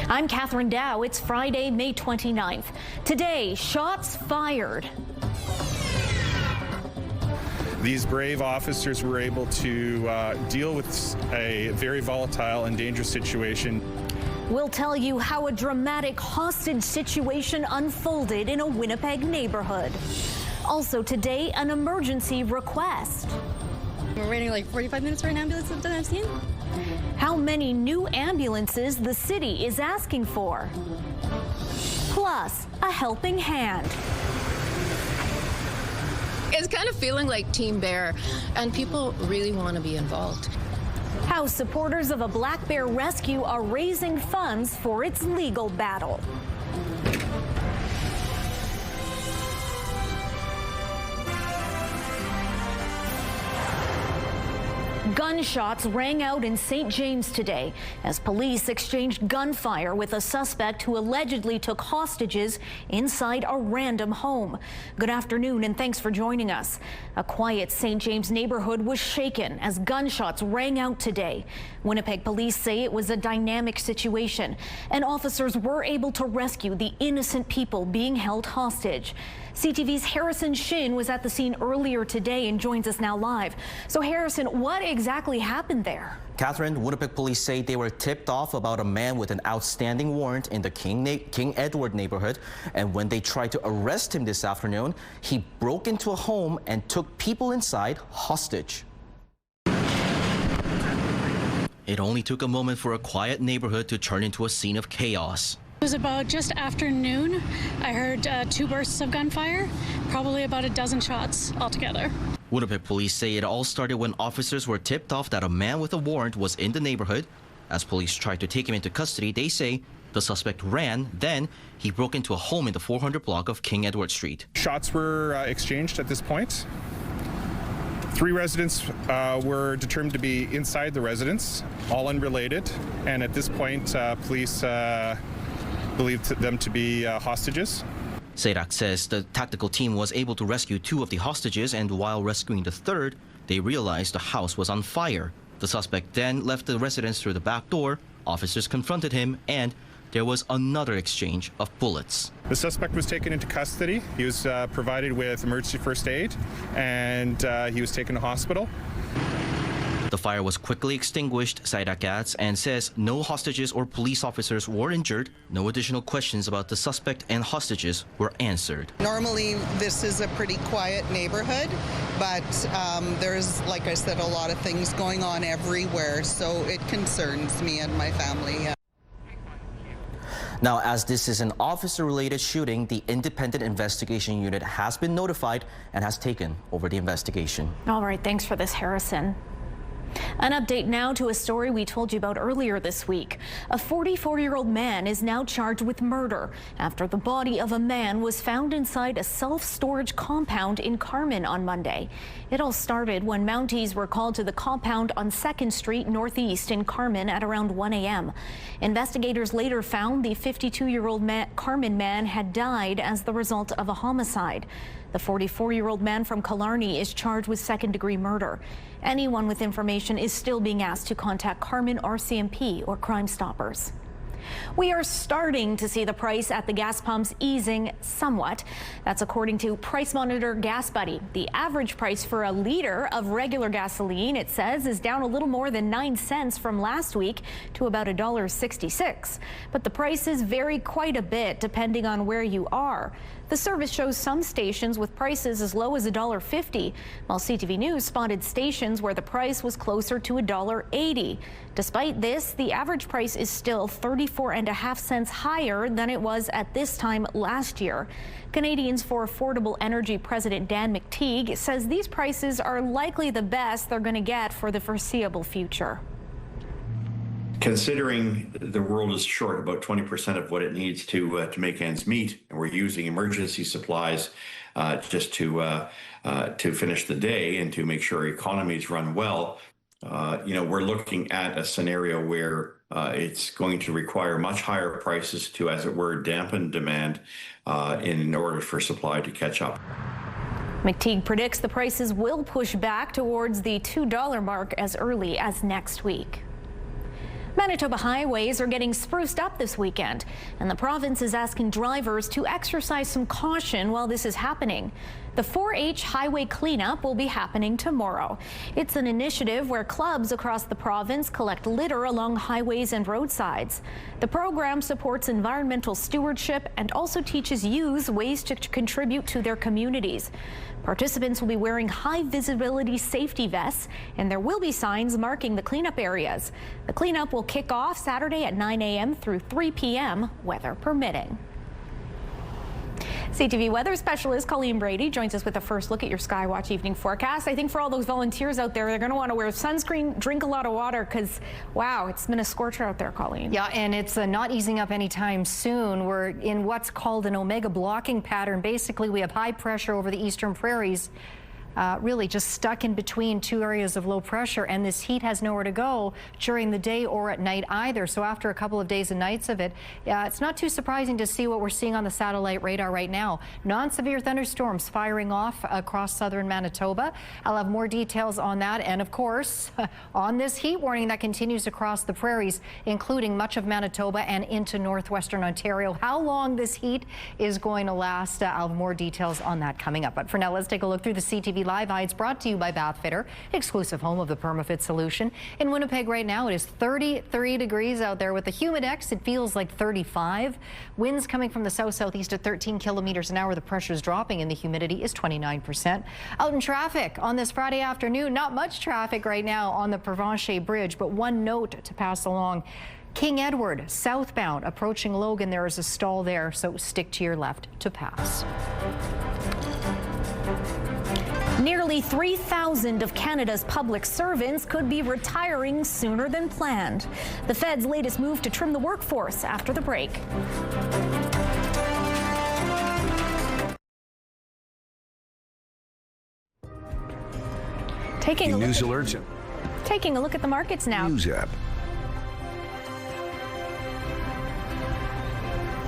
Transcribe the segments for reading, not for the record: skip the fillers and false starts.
I'm Catherine Dow. It's Friday, May 29th. Today, shots fired. These brave officers were able to deal with a very volatile and dangerous situation. We'll tell you how a dramatic hostage situation unfolded in a Winnipeg neighborhood. Also today, an emergency request. We're waiting like 45 minutes for an ambulance that I've seen. How many new ambulances the city is asking for. Plus, a helping hand. It's kind of feeling like Team Bear, and people really want to be involved. How supporters of a black bear rescue are raising funds for its legal battle. Gunshots rang out in St. James today as police exchanged gunfire with a suspect who allegedly took hostages inside a random home. Good afternoon and thanks for joining us. A quiet St. James neighborhood was shaken as gunshots rang out today. Winnipeg police say it was a dynamic situation and officers were able to rescue the innocent people being held hostage. CTV's Harrison Shin was at the scene earlier today and joins us now live. So Harrison, what exactly happened there? Catherine, Winnipeg police say they were tipped off about a man with an outstanding warrant in the King Edward neighborhood. And when they tried to arrest him this afternoon, he broke into a home and took people inside hostage. It only took a moment for a quiet neighborhood to turn into a scene of chaos. It was about just after noon. I heard 2 bursts of gunfire, probably about a dozen shots altogether. Winnipeg police say it all started when officers were tipped off that a man with a warrant was in the neighborhood. As police tried to take him into custody, they say the suspect ran, then he broke into a home in the 400 block of King Edward Street. Shots were exchanged at this point. 3 residents were determined to be inside the residence, all unrelated, and at this point, police believed them to be hostages. Seirak says the tactical team was able to rescue 2 of the hostages, and while rescuing the 3rd, they realized the house was on fire. The suspect then left the residence through the back door. Officers confronted him, and there was another exchange of bullets. The suspect was taken into custody. He was provided with emergency first aid, and he was taken to hospital. The fire was quickly extinguished, Seirak adds, and says no hostages or police officers were injured. No additional questions about the suspect and hostages were answered. Normally, this is a pretty quiet neighborhood, but there's, like I said, a lot of things going on everywhere, so it concerns me and my family. Now, as this is an officer-related shooting, the Independent Investigation Unit has been notified and has taken over the investigation. All right, thanks for this, Harrison. An update now to a story we told you about earlier this week. A 44-year-old man is now charged with murder after the body of a man was found inside a self-storage compound in Carman on Monday. It all started when Mounties were called to the compound on 2nd Street Northeast in Carman at around 1 a.m. Investigators later found the 52-year-old Carman man had died as the result of a homicide. The 44-year-old man from Killarney is charged with 2nd-degree murder. Anyone with information is still being asked to contact Carman RCMP or Crime Stoppers. We are starting to see the price at the gas pumps easing somewhat. That's according to Price Monitor Gas Buddy. The average price for a liter of regular gasoline, it says, is down a little more than 9 cents from last week to about $1.66. But the prices vary quite a bit depending on where you are. The service shows some stations with prices as low as $1.50, while CTV News spotted stations where the price was closer to $1.80. Despite this, the average price is still 34.5 cents higher than it was at this time last year. Canadians for Affordable Energy President Dan McTeague says these prices are likely the best they're going to get for the foreseeable future. Considering the world is short about 20% of what it needs to make ends meet, and we're using emergency supplies just to finish the day and to make sure our economies run well, we're looking at a scenario where it's going to require much higher prices to, as it were, dampen demand in order for supply to catch up. McTeague predicts the prices will push back towards the $2 mark as early as next week. Manitoba highways are getting spruced up this weekend, and the province is asking drivers to exercise some caution while this is happening. The 4-H highway cleanup will be happening tomorrow. It's an initiative where clubs across the province collect litter along highways and roadsides. The program supports environmental stewardship and also teaches youths ways to contribute to their communities. Participants will be wearing high visibility safety vests, and there will be signs marking the cleanup areas. The cleanup will kick off Saturday at 9 a.m. through 3 p.m., weather permitting. CTV weather specialist Colleen Brady joins us with a first look at your Skywatch evening forecast. I think for all those volunteers out there, they're going to want to wear sunscreen, drink a lot of water, because, wow, it's been a scorcher out there, Colleen. Yeah, and it's not easing up anytime soon. We're in what's called an omega blocking pattern. Basically, we have high pressure over the eastern prairies, really just stuck in between two areas of low pressure, and this heat has nowhere to go during the day or at night either. So after a couple of days and nights of it, it's not too surprising to see what we're seeing on the satellite radar right now. Non-severe thunderstorms firing off across southern Manitoba. I'll have more details on that, and of course on this heat warning that continues across the prairies, including much of Manitoba and into northwestern Ontario. How long this heat is going to last, I'll have more details on that coming up. But for now, let's take a look through the CTV Live Hides, brought to you by Bathfitter, exclusive home of the PermaFit solution. In Winnipeg right now, it is 33 degrees out there. With the Humidex, it feels like 35. Winds coming from the south-southeast at 13 kilometers an hour. The pressure is dropping and the humidity is 29%. Out in traffic on this Friday afternoon, not much traffic right now on the Provencher Bridge, but one note to pass along. King Edward, southbound, approaching Logan, there is a stall there, so stick to your left to pass. Nearly 3,000 of Canada's public servants could be retiring sooner than planned. The Fed's latest move to trim the workforce after the break. Taking a look at the markets now. News app.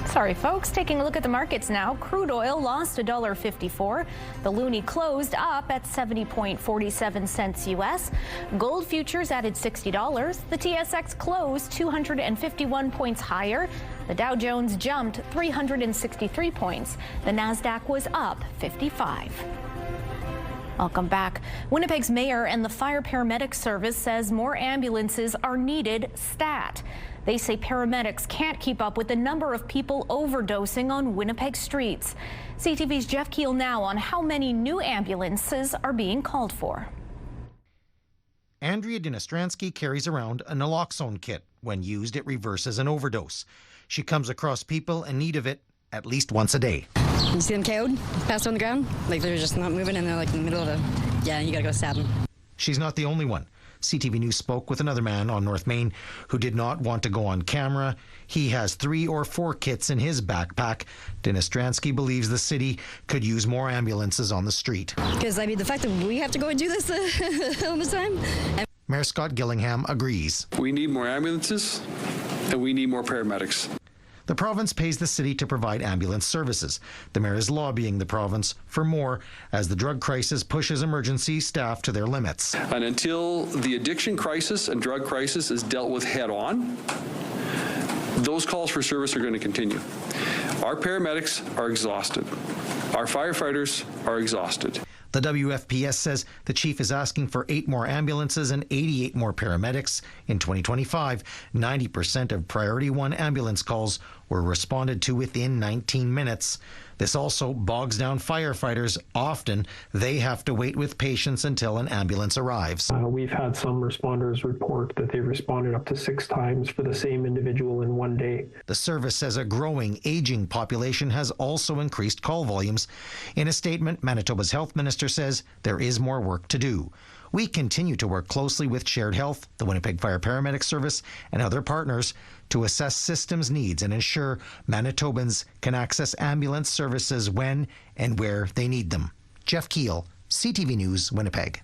Sorry, folks. Taking a look at the markets now. Crude oil lost $1.54. The loonie closed up at 70.47 cents U.S. Gold futures added $60. The TSX closed 251 points higher. The Dow Jones jumped 363 points. The Nasdaq was up 55. Welcome back. Winnipeg's mayor and the fire paramedic service says more ambulances are needed stat. They say paramedics can't keep up with the number of people overdosing on Winnipeg streets. CTV's Jeff Keel now on how many new ambulances are being called for. Andrea Dinostransky carries around a naloxone kit. When used, it reverses an overdose. She comes across people in need of it at least once a day. You see them KO'd, passed on the ground? Like they're just not moving and they're like in the middle of you gotta go stab them. She's not the only one. CTV News spoke with another man on North Main who did not want to go on camera. He has 3 or 4 kits in his backpack. Dinostransky believes the city could use more ambulances on the street. Because, I mean, the fact that we have to go and do this all the time. Mayor Scott Gillingham agrees. We need more ambulances and we need more paramedics. The province pays the city to provide ambulance services. The mayor is lobbying the province for more as the drug crisis pushes emergency staff to their limits. And until the addiction crisis and drug crisis is dealt with head on, those calls for service are going to continue. Our paramedics are exhausted. Our firefighters are exhausted. The WFPS says the chief is asking for 8 more ambulances and 88 more paramedics. In 2025, 90% of Priority 1 ambulance calls were responded to within 19 minutes. This also bogs down firefighters. Often, they have to wait with patients until an ambulance arrives. We've had some responders report that they responded up to 6 times for the same individual in one day. The service says a growing, aging population has also increased call volumes. In a statement, Manitoba's health minister says there is more work to do. We continue to work closely with Shared Health, the Winnipeg Fire Paramedic Service, and other partners to assess systems needs and ensure Manitobans can access ambulance services when and where they need them. Jeff Keel, CTV News, Winnipeg.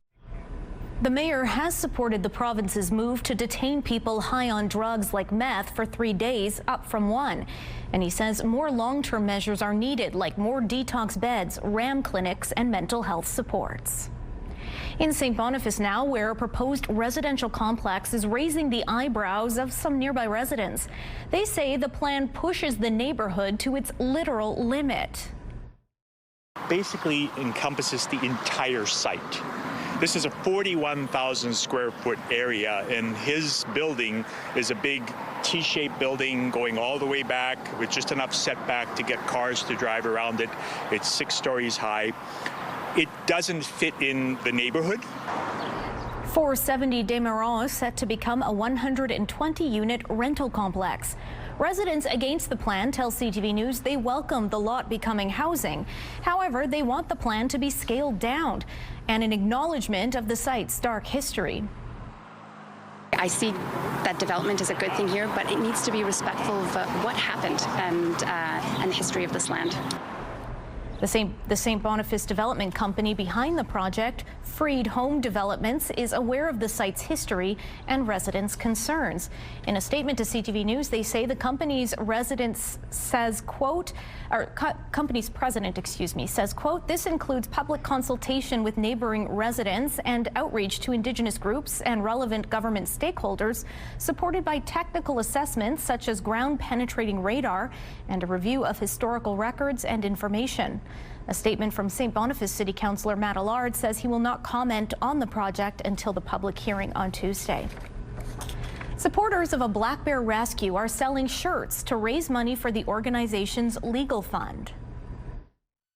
The mayor has supported the province's move to detain people high on drugs like meth for 3 days, up from 1. And he says more long-term measures are needed, like more detox beds, RAM clinics, and mental health supports. In St. Boniface now, where a proposed residential complex is raising the eyebrows of some nearby residents. They say the plan pushes the neighborhood to its literal limit. Basically encompasses the entire site. This is a 41,000 square foot area, and his building is a big T-shaped building going all the way back with just enough setback to get cars to drive around it. It's 6 stories high. It doesn't fit in the neighborhood. 470 Desmarins is set to become a 120-unit rental complex. Residents against the plan tell CTV News they welcome the lot becoming housing. However, they want the plan to be scaled down and an acknowledgement of the site's dark history. I see that development is a good thing here, but it needs to be respectful of what happened and the history of this land. The St. Boniface development company behind the project, Freed Home Developments, is aware of the site's history and residents' concerns. In a statement to CTV News, they say the company's company's president, says, quote, this includes public consultation with neighboring residents and outreach to Indigenous groups and relevant government stakeholders, supported by technical assessments such as ground-penetrating radar and a review of historical records and information. A statement from St. Boniface City Councillor Matt Allard says he will not comment on the project until the public hearing on Tuesday. Supporters of a black bear rescue are selling shirts to raise money for the organization's legal fund.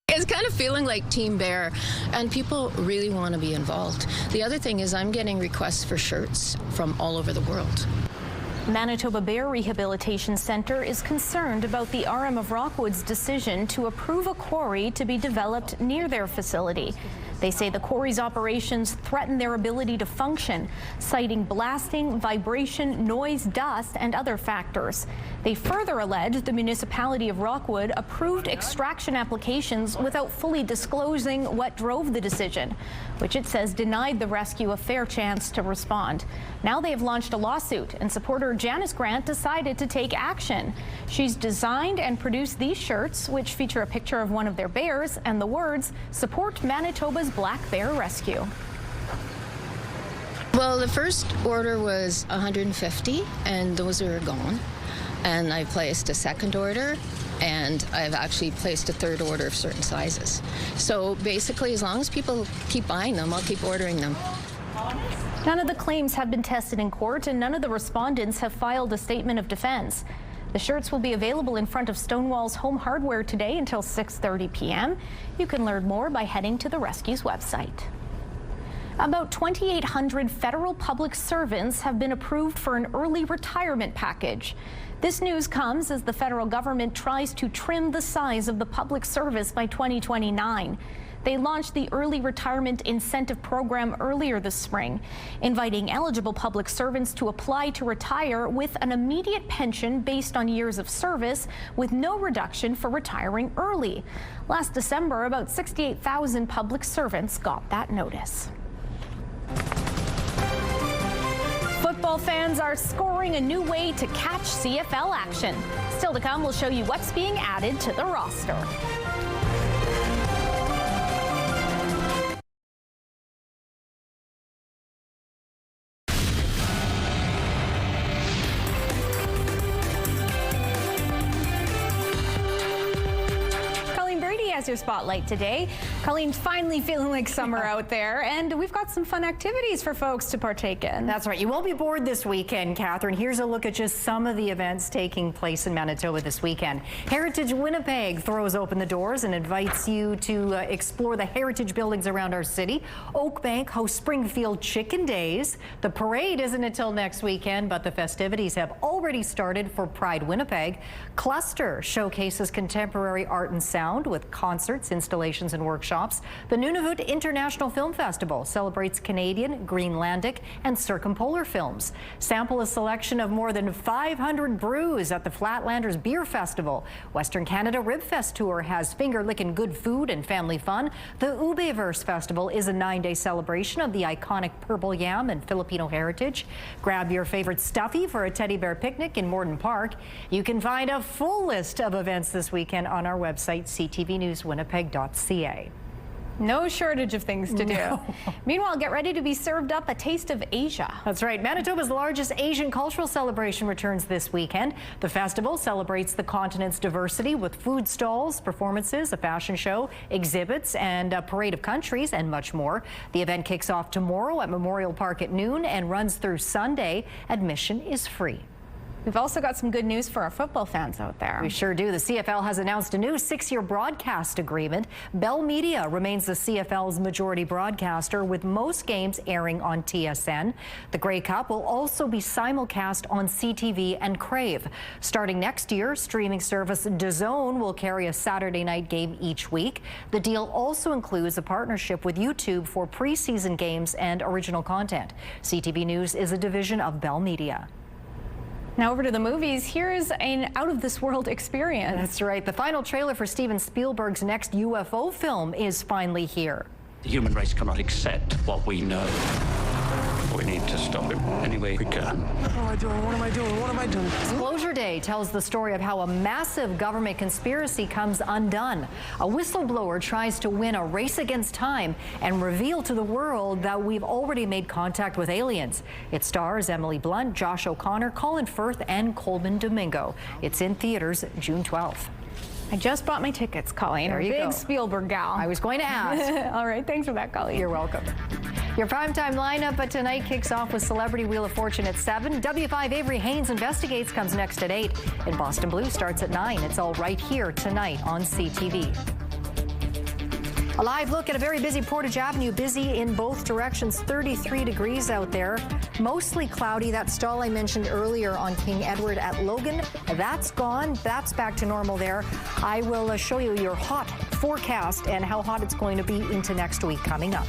It's kind of feeling like Team Bear, and people really want to be involved. The other thing is I'm getting requests for shirts from all over the world. Manitoba Bear Rehabilitation Centre is concerned about the RM of Rockwood's decision to approve a quarry to be developed near their facility. They say the quarry's operations threaten their ability to function, citing blasting, vibration, noise, dust, and other factors. They further allege the municipality of Rockwood approved extraction applications without fully disclosing what drove the decision, which it says denied the rescue a fair chance to respond. Now they have launched a lawsuit, and supporter Janice Grant decided to take action. She's designed and produced these shirts, which feature a picture of one of their bears and the words, "Support Manitoba's Black Bear Rescue." Well, the first order was 150, and those are gone. And I placed a second order, and I've actually placed a third order of certain sizes. So basically, as long as people keep buying them, I'll keep ordering them. None of the claims have been tested in court, and none of the respondents have filed a statement of defense. The shirts will be available in front of Stonewall's Home Hardware today until 6:30 p.m. You can learn more by heading to the rescue's website. About 2,800 federal public servants have been approved for an early retirement package. This news comes as the federal government tries to trim the size of the public service by 2029. They launched the Early Retirement Incentive Program earlier this spring, inviting eligible public servants to apply to retire with an immediate pension based on years of service, with no reduction for retiring early. Last December, about 68,000 public servants got that notice. Football fans are scoring a new way to catch CFL action. Still to come, we'll show you what's being added to the roster. Your spotlight today. Colleen's finally feeling like summer out there, and we've got some fun activities for folks to partake in. That's right. You won't be bored this weekend, Catherine. Here's a look at just some of the events taking place in Manitoba this weekend. Heritage Winnipeg throws open the doors and invites you to explore the heritage buildings around our city. Oakbank hosts Springfield Chicken Days. The parade isn't until next weekend, but the festivities have already started for Pride Winnipeg. Cluster showcases contemporary art and sound with concerts, installations, and workshops. The neighbourhood International Film Festival celebrates Canadian, Greenlandic, and circumpolar films. Sample a selection of more than 500 brews at the Flatlanders Beer Festival. Western Canada Rib Fest Tour has finger-licking good food and family fun. The Ubeverse Festival is a 9-day celebration of the iconic purple yam and Filipino heritage. Grab your favorite stuffy for a teddy bear picnic in Morden Park. You can find a full list of events this weekend on our website, CTVNewsWinnipeg.ca. No shortage of things to do. No. Meanwhile, get ready to be served up a taste of Asia. That's right. Manitoba's largest Asian cultural celebration returns this weekend. The festival celebrates the continent's diversity with food stalls, performances, a fashion show, exhibits, and a parade of countries, and much more. The event kicks off tomorrow at Memorial Park at noon and runs through Sunday. Admission is free. We've also got some good news for our football fans out there. We sure do. The CFL has announced a new 6-year broadcast agreement. Bell Media remains the CFL's majority broadcaster, with most games airing on TSN. The Grey Cup will also be simulcast on CTV and Crave. Starting next year, streaming service DAZN will carry a Saturday night game each week. The deal also includes a partnership with YouTube for preseason games and original content. CTV News is a division of Bell Media. Now over to the movies. Here's an out-of-this-world experience. That's right. The final trailer for Steven Spielberg's next UFO film is finally here. The human race cannot accept what we know. We need to stop it any way we can. What am I doing? What am I doing? What am I doing? Disclosure Day tells the story of how a massive government conspiracy comes undone. A whistleblower tries to win a race against time and reveal to the world that we've already made contact with aliens. It stars Emily Blunt, Josh O'Connor, Colin Firth, and Coleman Domingo. It's in theaters June 12th. I just bought my tickets, Colleen. There you go. Big Spielberg gal. I was going to ask. All right, thanks for that, Colleen. You're welcome. Your primetime lineup tonight kicks off with Celebrity Wheel of Fortune at 7. W5 Avery Haynes Investigates comes next at 8. And Boston Blue starts at 9. It's all right here tonight on CTV. A live look at a very busy Portage Avenue, busy in both directions, 33 degrees out there. Mostly cloudy. That stall I mentioned earlier on King Edward at Logan, that's gone. That's back to normal there. I will show you your hot forecast and how hot it's going to be into next week coming up.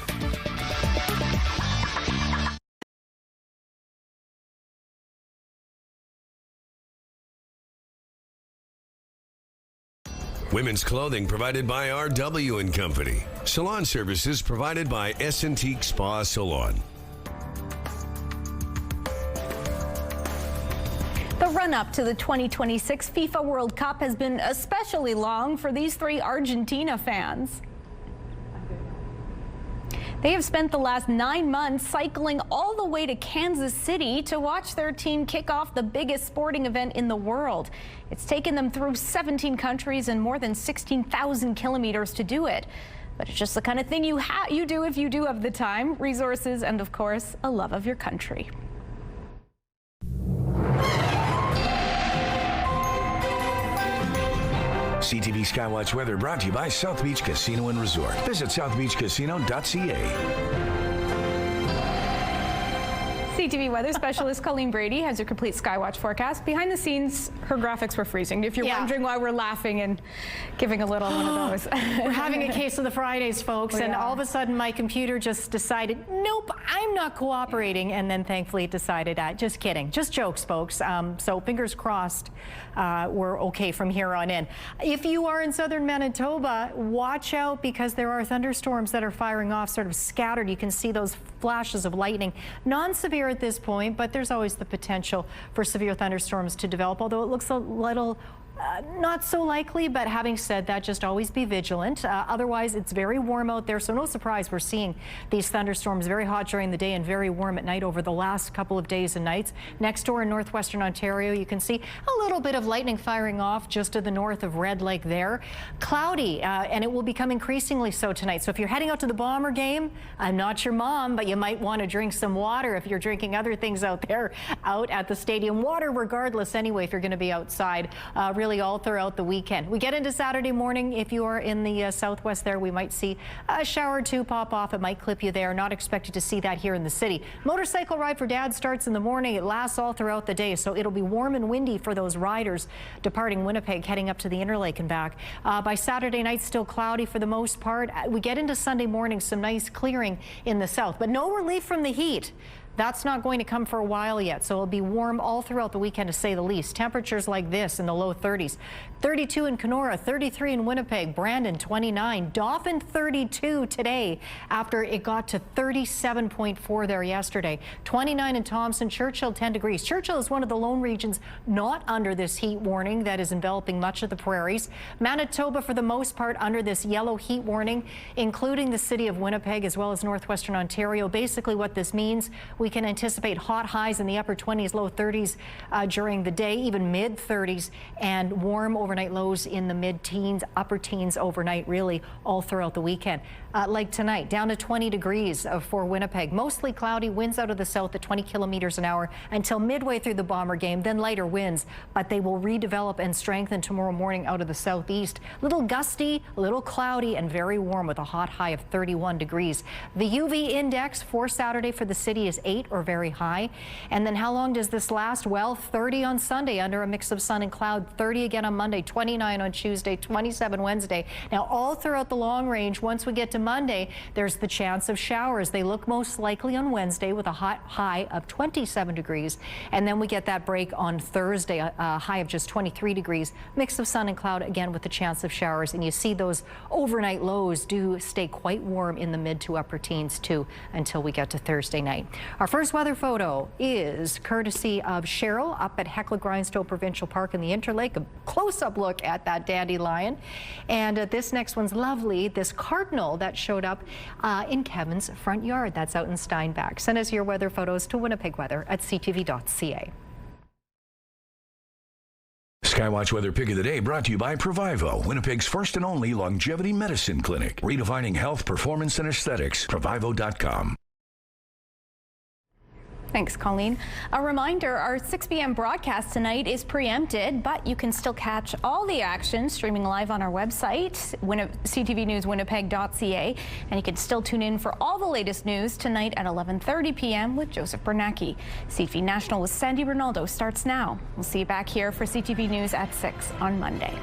Women's clothing provided by RW & Company. Salon services provided by S&T Spa Salon. The run-up to the 2026 FIFA World Cup has been especially long for these 3 Argentina fans. They have spent the last 9 months cycling all the way to Kansas City to watch their team kick off the biggest sporting event in the world. It's taken them through 17 countries and more than 16,000 kilometers to do it. But it's just the kind of thing you do if you do have the time, resources, and of course, a love of your country. CTV Skywatch weather brought to you by South Beach Casino and Resort. Visit southbeachcasino.ca. CTV weather specialist Colleen Brady has your complete Skywatch forecast. Behind the scenes, her graphics were freezing. If you're wondering why we're laughing and giving a little one of those. We're having a case of the Fridays, folks, and all of a sudden my computer just decided, nope, I'm not cooperating, and then thankfully it decided, just kidding, just jokes, folks. So fingers crossed we're okay from here on in. If you are in southern Manitoba, watch out because there are thunderstorms that are firing off sort of scattered. You can see those flashes of lightning. Non-severe at this point, but there's always the potential for severe thunderstorms to develop, although it looks a little not so likely, but having said that, just always be vigilant. Otherwise, it's very warm out there, so no surprise we're seeing these thunderstorms very hot during the day and very warm at night over the last couple of days and nights. Next door in northwestern Ontario, you can see a little bit of lightning firing off just to the north of Red Lake there. Cloudy, and it will become increasingly so tonight. So if you're heading out to the Bomber game, I'm not your mom, but you might want to drink some water if you're drinking other things out there out at the stadium. Water regardless anyway if you're going to be outside. Really all throughout the weekend. We get into Saturday morning. If you are in the southwest there, we might see a shower or two pop off. It might clip you there. Not expected to see that here in the city. Motorcycle ride for Dad starts in the morning. It lasts all throughout the day, so it'll be warm and windy for those riders departing Winnipeg, heading up to the Interlake and back. By Saturday night, still cloudy for the most part. We get into Sunday morning, some nice clearing in the south, but no relief from the heat. That's not going to come for a while yet, so it'll be warm all throughout the weekend, to say the least. Temperatures like this in the low 30s. 32 in Kenora, 33 in Winnipeg, Brandon 29, Dauphin 32 today after it got to 37.4 there yesterday. 29 in Thompson, Churchill 10 degrees. Churchill is one of the lone regions not under this heat warning that is enveloping much of the prairies. Manitoba, for the most part, under this yellow heat warning, including the city of Winnipeg as well as northwestern Ontario. Basically what this means, we can anticipate hot highs in the upper 20s, low 30s during the day, even mid 30s, and warm overnight lows in the mid-teens, upper teens overnight, really all throughout the weekend. Like tonight, down to 20 degrees for Winnipeg. Mostly cloudy, winds out of the south at 20 kilometers an hour until midway through the bomber game, then lighter winds, but they will redevelop and strengthen tomorrow morning out of the southeast. Little gusty, a little cloudy, and very warm with a hot high of 31 degrees. The UV index for Saturday for the city is 8 or very high. And then how long does this last? Well, 30 on Sunday under a mix of sun and cloud, 30 again on Monday, 29 on Tuesday, 27 Wednesday. Now, all throughout the long range, once we get to Monday, there's the chance of showers. They look most likely on Wednesday with a hot high of 27 degrees. And then we get that break on Thursday, a high of just 23 degrees. Mix of sun and cloud again with the chance of showers. And you see those overnight lows do stay quite warm in the mid to upper teens too until we get to Thursday night. Our first weather photo is courtesy of Cheryl up at Hecla Grindstone Provincial Park in the Interlake. A close-up look at that dandelion. And this next one's lovely. This cardinal that showed up in Kevin's front yard. That's out in Steinbach. Send us your weather photos to winnipegweather@ctv.ca. Skywatch Weather Pick of the Day brought to you by Provivo, Winnipeg's first and only longevity medicine clinic. Redefining health, performance, and aesthetics. Provivo.com. Thanks, Colleen. A reminder, our 6 p.m. broadcast tonight is preempted, but you can still catch all the action streaming live on our website, ctvnewswinnipeg.ca, and you can still tune in for all the latest news tonight at 11:30 p.m. with Joseph Bernacki. CTV National with Sandy Ronaldo starts now. We'll see you back here for CTV News at 6 on Monday.